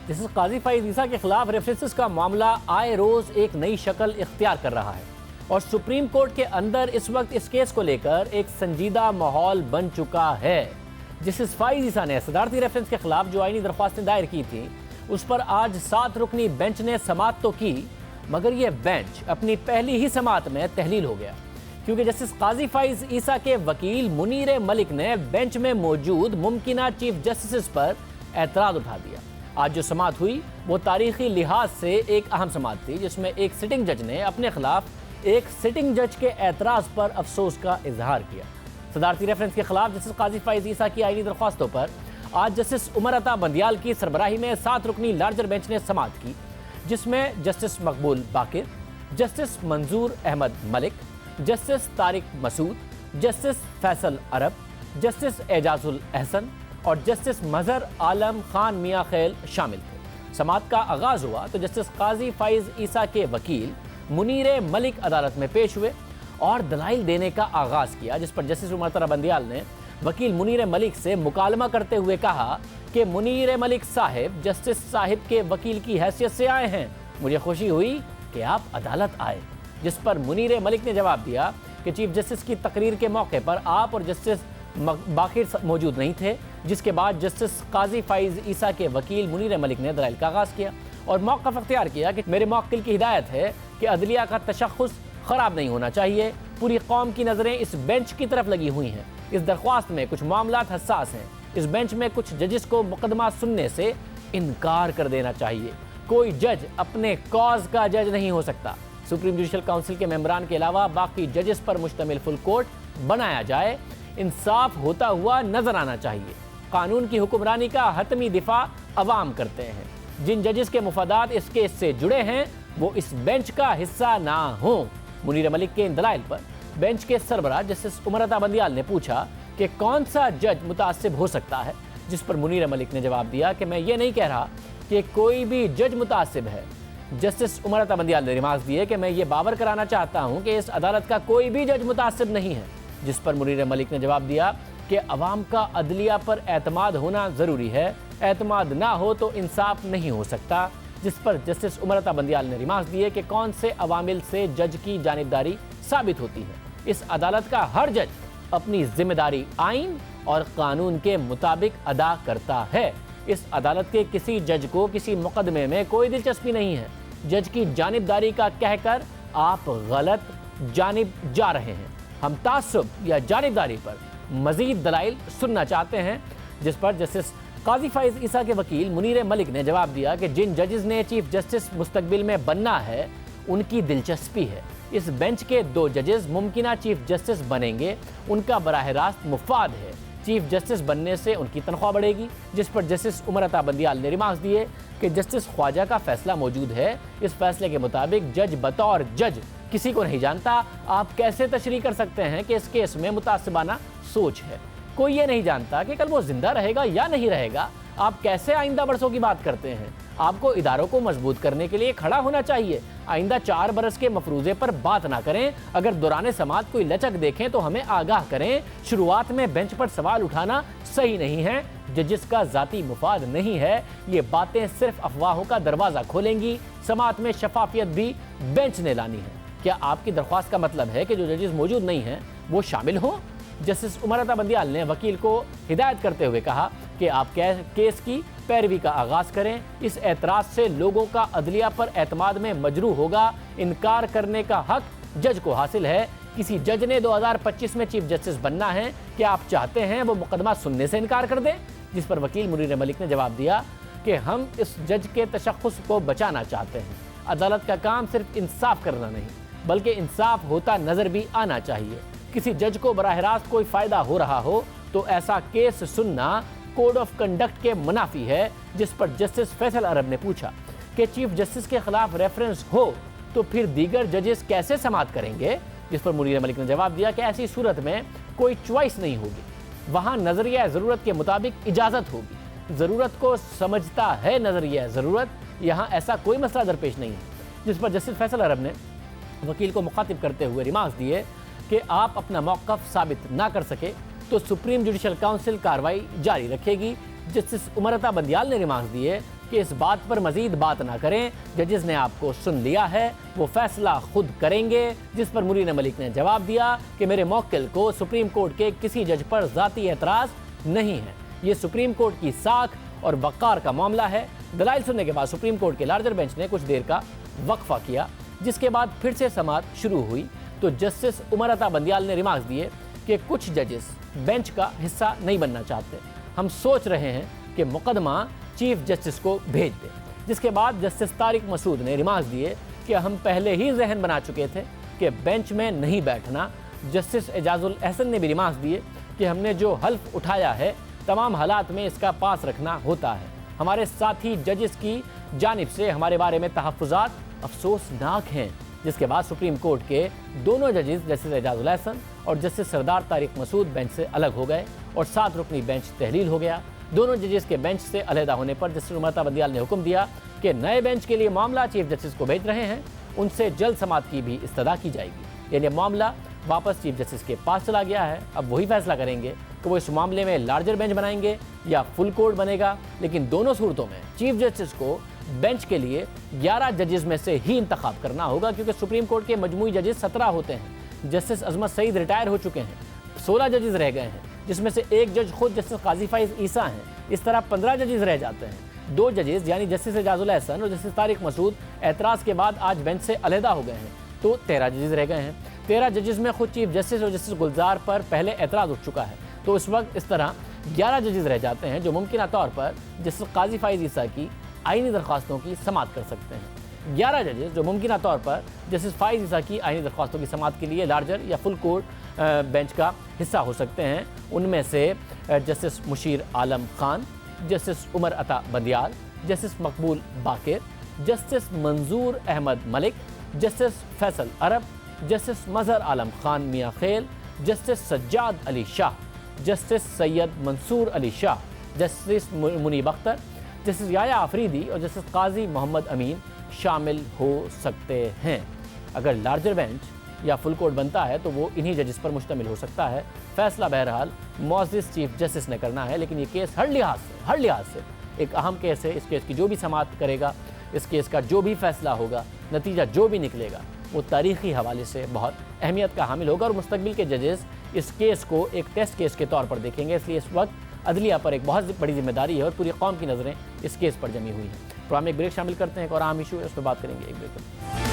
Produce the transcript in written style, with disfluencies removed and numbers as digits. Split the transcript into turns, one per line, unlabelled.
Justice काजी फईद ईसा के खिलाफ references का मामला आए रोज एक नई शक्ल इख्तियार कर रहा है और सुप्रीम कोर्ट के अंदर इस वक्त इस केस को लेकर एक संजीदा माहौल बन चुका है। जस्टिस फईद ईसा ने सदारती रेफरेंस के खिलाफ जो आईनी दरख्वास्तें दायर की थी उस पर आज 7 रुकनी बेंच ने समाअत तो की, मगर यह बेंच अपनी पहली ही समाअत में तहलील हो गया, क्योंकि जस्टिस काजी फईद ईसा के वकील मुनीर मलिक ने बेंच में मौजूद मुमकिना चीफ जस्टिस पर एतराज उठा दिया। आज जो समाअत हुई वो तारीखी लिहाज से एक अहम समाअत थी, जिसमें एक सिटिंग जज ने अपने खिलाफ एक सिटिंग जज के एतराज पर अफसोस का इजहार किया। सदारती रेफरेंस के खिलाफ जस्टिस काजी फईद ईसा की आईनी दरख्वास्तों पर आज जस्टिस उमर अता बंदियाल की सरबराही में 7 रुकनी लार्जर बेंच ने समाअत की, जिसमें justice Maqbool Baqar, justice Manzoor Ahmad Malik, justice Tariq Masood, justice Faisal Arab, justice Ejazul Ahsan और जस्टिस मजहर आलम खान मियाँ खैल शामिल थे। समाअत का आगाज हुआ तो जस्टिस काजी फईद ईसा के वकील मुनीर मलिक अदालत में पेश हुए और दलाइल देने का आगाज किया, जिस पर जस्टिस उमर अता बंदियाल ने वकील मुनीर मलिक से मुकालमा करते हुए कहा कि मुनीर मलिक साहिब जस्टिस साहिब के वकील की हैसियत से आए हैं, मुझे खुशी हुई कि आप अदालत आए। जिस पर मुनीर मलिक ने जवाब दिया कि चीफ जस्टिस की तकरीर के मौके पर आप और जस्टिस बाकिर मौजूद नहीं थे, जिसके बाद जस्टिस काजी फईद ईसा के वकील मुनीर मलिक ने दलाइल का आगाज़ किया और मौक़िफ़ अख्तियार किया कि मेरे मौक्किल की हिदायत है कि अदलिया का तशख़्ख़ुस ख़राब नहीं होना चाहिए। पूरी कौम की नज़रें इस बेंच की तरफ लगी हुई हैं। इस दरख्वास्त में कुछ मामलात हसास हैं। इस बेंच में कुछ जजिस को मुकदमा सुनने से इनकार कर देना चाहिए। कोई जज अपने कॉज का जज नहीं हो सकता। सुप्रीम जुडिशल काउंसिल के मेंबरान के अलावा बाकी जजेस पर मुश्तमिल फुल कोर्ट बनाया जाए। इंसाफ होता हुआ नजर आना चाहिए। कानून की हुक्मरानी का हतमी दिफा अवाम करते हैं। जिन जजेस के मुफादात इस केस से जुड़े हैं वो इस बेंच का हिस्सा ना हो। मुनीर मलिक के इन दलाइल पर बेंच के सरबराह जस्टिस उमर अता बंदियाल ने पूछा कि कौन सा जज मुतासिब हो सकता है, जिस पर मुनीर मलिक ने जवाब दिया कि मैं ये नहीं कह रहा कि कोई भी जज मुतासिब है। जस्टिस उमर अता बंदियाल ने रिमार्क्स दिए कि मैं ये बावर कराना चाहता हूँ कि इस अदालत का कोई भी जज मुतासिब नहीं है, जिस पर मुनीर मलिक ने जवाब दिया कि अवाम का अदलिया पर एतमाद होना ज़रूरी है, एतमाद ना हो तो इंसाफ नहीं हो सकता। जिस पर जस्टिस उमर अता बंदियाल ने रिमार्क्स दिए कि कौन से अवामिल से जज की जानिबदारी साबित होती है। इस अदालत का हर जज अपनी जिम्मेदारी आइन और कानून के मुताबिक अदा करता है। इस अदालत के किसी जज को किसी मुकदमे में कोई दिलचस्पी नहीं है। जज की जानिबदारी का कहकर आप गलत जानिब जा रहे हैं। हम तासुब या जानिबदारी पर मजीद दलाइल सुनना चाहते हैं। जिस पर जस्टिस काजी फईद ईसा के वकील मुनीर मलिक ने जवाब दिया कि जिन जजेस ने चीफ जस्टिस मुस्तकबिल में बनना है उनकी दिलचस्पी है। इस बेंच के 2 जजेस मुमकिना चीफ जस्टिस बनेंगे, उनका बराह रास्त मुफाद है। चीफ जस्टिस बनने से उनकी तनख्वाह बढ़ेगी। जिस पर जस्टिस उमर अता बंदियाल ने रिमार्क्स दिए कि जस्टिस ख्वाजा का फैसला मौजूद है। इस फैसले के मुताबिक जज बतौर जज किसी को नहीं जानता। आप कैसे तशरीह कर सकते हैं कि इस केस में मुतासिबाना सोच है? कोई ये नहीं जानता कि कल वो जिंदा रहेगा या नहीं रहेगा। आप कैसे आइंदा बरसों की बात करते हैं? आपको इदारों को मजबूत करने के लिए खड़ा होना चाहिए। आइंदा 4 बरस के मफरूज़े पर बात ना करें। अगर दौरान समाअत कोई लचक देखें तो हमें आगाह करें। शुरुआत में बेंच पर सवाल उठाना सही नहीं है। जजिस का जाती मुफाद नहीं है। ये बातें सिर्फ अफवाहों का दरवाज़ा खोलेंगी। समाअत में शफाफियत भी बेंच ने लानी है। क्या आपकी दरख्वास्त का मतलब है कि जो जजेस मौजूद नहीं हैं वो शामिल हों? जस्टिस उमर अता बंदियाल ने वकील को हिदायत करते हुए कहा कि आप केस की पैरवी का आगाज़ करें। इस एतराज़ से लोगों का अदलिया पर एतमाद में मजरू होगा। इनकार करने का हक जज को हासिल है। किसी जज ने 2025 में चीफ जस्टिस बनना है, क्या आप चाहते हैं वो मुकदमा सुनने से इनकार कर दें? जिस पर वकील मुनीर मलिक ने जवाब दिया कि हम इस जज के तशख़्ख़ुस को बचाना चाहते हैं। अदालत का काम सिर्फ इंसाफ करना नहीं बल्कि इंसाफ होता नज़र भी आना चाहिए। किसी जज को बराह रास्त कोई फ़ायदा हो रहा हो तो ऐसा केस सुनना कोड ऑफ कंडक्ट के मुनाफी है। जिस पर जस्टिस फैसल अरब ने पूछा कि चीफ जस्टिस के खिलाफ रेफरेंस हो तो फिर दीगर जजेस कैसे समाअत करेंगे? जिस पर मुनीर मलिक ने जवाब दिया कि ऐसी सूरत में कोई चॉइस नहीं होगी। वहाँ नज़रिया ज़रूरत के मुताबिक इजाज़त होगी। ज़रूरत को समझता है नज़रिया ज़रूरत, यहाँ ऐसा कोई मसला दरपेश नहीं है। जिस पर जस्टिस फैसल अरब ने वकील को मुखातिब करते हुए रिमार्क्स दिए कि आप अपना मौक़िफ़ साबित ना कर सके तो सुप्रीम जुडिशल काउंसिल कार्रवाई जारी रखेगी। जस्टिस उमर अता बंदियाल ने रिमार्क्स दिए कि इस बात पर मजीद बात ना करें, जजेस ने आपको सुन लिया है, वो फैसला खुद करेंगे। जिस पर मुरीन मलिक ने जवाब दिया कि मेरे मौक्किल को सुप्रीम कोर्ट के किसी जज पर ज़ाती एतराज़ नहीं है, ये सुप्रीम कोर्ट की साख और वक़ार का मामला है। दलाइल सुनने के बाद सुप्रीम कोर्ट के लार्जर बेंच ने कुछ देर का वक्फा किया, जिसके बाद फिर से समाअत शुरू हुई तो जस्टिस उमर अता बंदियाल ने रिमार्क्स दिए कि कुछ जजेस बेंच का हिस्सा नहीं बनना चाहते, हम सोच रहे हैं कि मुकदमा चीफ जस्टिस को भेज दें। जिसके बाद जस्टिस तारिक मसूद ने रिमार्क्स दिए कि हम पहले ही जहन बना चुके थे कि बेंच में नहीं बैठना। जस्टिस एजाजुल एहसन ने भी रिमार्क्स दिए कि हमने जो हल्फ उठाया है तमाम हालात में इसका पास रखना होता है। हमारे साथी जजेस की जानिब से हमारे बारे में तहफ़्फ़ुज़ात अफसोसनाक हैं। जिसके बाद सुप्रीम कोर्ट के दोनों जजेस जस्टिस एजाजुल एहसन और जस्टिस सरदार तारिक मसूद बेंच से अलग हो गए और 7 रुकनी बेंच तहलील हो गया। दोनों जजेस के बेंच से अलहदा होने पर जस्टिस उमर अता बंदियाल ने हुक्म दिया कि नए बेंच के लिए मामला चीफ जस्टिस को भेज रहे हैं, उनसे जल्द समाअत की भी इस्तदा की जाएगी। यानी मामला वापस चीफ जस्टिस के पास चला गया है। अब वही फैसला करेंगे कि वो इस मामले में लार्जर बेंच बनाएंगे या फुल कोर्ट बनेगा। लेकिन दोनों सूरतों में चीफ जस्टिस को बेंच के लिए 11 जजेस में से ही इंतखाब करना होगा, क्योंकि सुप्रीम कोर्ट के मजमूई जजेस 17 होते हैं। जस्टिस अजमत सईद रिटायर हो चुके हैं, 16 जजेस रह गए हैं, जिसमें से एक जज खुद जस्टिस काजी फाइज ईसा हैं। इस तरह 15 जजेस रह जाते हैं। 2 जजेस यानी जस्टिस एजाजुल एहसन और जस्टिस तारिक मसूद एतराज़ के बाद आज बेंच से अलहदा हो गए हैं, तो 13 जजेस रह गए हैं। 13 जजेस में खुद चीफ जस्टिस और जस्टिस गुलजार पर पहले एतराज़ उठ चुका है, तो इस वक्त इस तरह 11 जजेस रह जाते हैं जो मुमकिन तौर पर जस्टिस काजी फाइज ईसा की आईनी दरख्वास्तों की समाअत कर सकते हैं। 11 जजेस जो मुमकिन तौर पर जस्टिस फाइज ईसा की आईनी दरख्वास्तों की समाअत के लिए लार्जर या फुल कोर्ट बेंच का हिस्सा हो सकते हैं, उनमें से justice Mushir Alam Khan, justice Umar Ata Bandial, justice Maqbool Baqar, justice Manzoor Ahmad Malik, justice Faisal Arab, justice Mazhar Alam Khan Mian Khel, justice Sajjad Ali Shah, justice Syed Mansoor Ali Shah, justice Munib Akhtar, justice Yahya Afridi और जस्टिस काजी मोहम्मद अमीन शामिल हो सकते हैं। अगर लार्जर बेंच या फुल कोर्ट बनता है तो वो इन्हीं जजेस पर मुश्तमिल हो सकता है। फैसला बहरहाल मुअज़्ज़िज़ चीफ जस्टिस ने करना है, लेकिन ये केस हर लिहाज से एक अहम केस है। इस केस की जो भी समाअत करेगा, इस केस का जो भी फैसला होगा, नतीजा जो भी निकलेगा, वो तारीख़ी हवाले से बहुत अहमियत का हामिल होगा और मुस्तकबिल के जजेस इस केस को एक टेस्ट केस के तौर पर देखेंगे। इसलिए इस वक्त अदलिया पर एक बहुत बड़ी जिम्मेदारी है और पूरी कौम की नज़रें इस केस पर जमी हुई हैं। प्रोग्राम में एक ब्रेक शामिल करते हैं, एक और अहम इशू है, उस पर बात करेंगे एक ब्रेक।